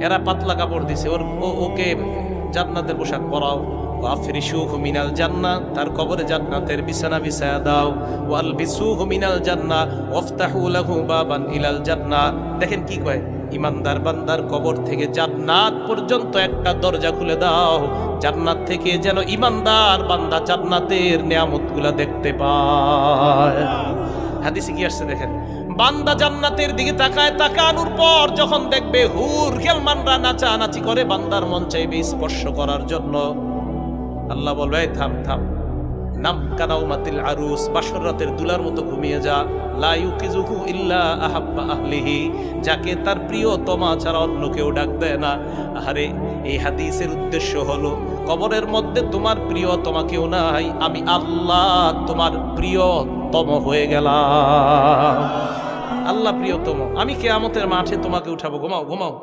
এরা পাতলা কাপড় দিছে ওকে জান্নাতের পোশাক পরাও। ওয়াফরিশুহু মিনাল জান্নাহ, তার কবরে জান্নাতের বিছানা বিছায়া দাও। ওয়ালবিসুহু মিনাল জান্নাহ ওয়াফতাহু লাহু বাবান ইলাল জান্নাহ। দেখেন কি কয়, ইমানদার বান্দার কবর থেকে জান্নাত পর্যন্ত একটা দরজা খুলে দাও, জান্নাত থেকে যেন ইমানদার বান্দা জান্নাতের নিয়ামতগুলা দেখতে পায়। হাদিসে কি আসছে দেখেন, বান্দা জান্নাতের দিকে তাকায়, তাকানোর পর যখন দেখবে হুর খেলমানরা নাচানাচি করে, বান্দার মন চাইবে স্পর্শ করার জন্য। আল্লাহ বলবে থাম থাম, নাম কানাউমাতিল আরুস, বাসর রাতের দুলার মতো ঘুমিয়ে যা। লা ইউকিজুহু ইল্লা আহাব্বা আহলিহি, যাকে তার প্রিয়তমা ছাড়া অন্য কেউ ডাক দেয় না। আরে এই হাদিসের উদ্দেশ্য হলো, কবরের মধ্যে তোমার প্রিয়তমা কেউ নাই, আমি আল্লাহ তোমার প্রিয়তম হয়ে গেলাম। আল্লাহ প্রিয়তম, আমি কিয়ামতের মাঠে তোমাকে উঠাবো, ঘুমাও ঘুমাও।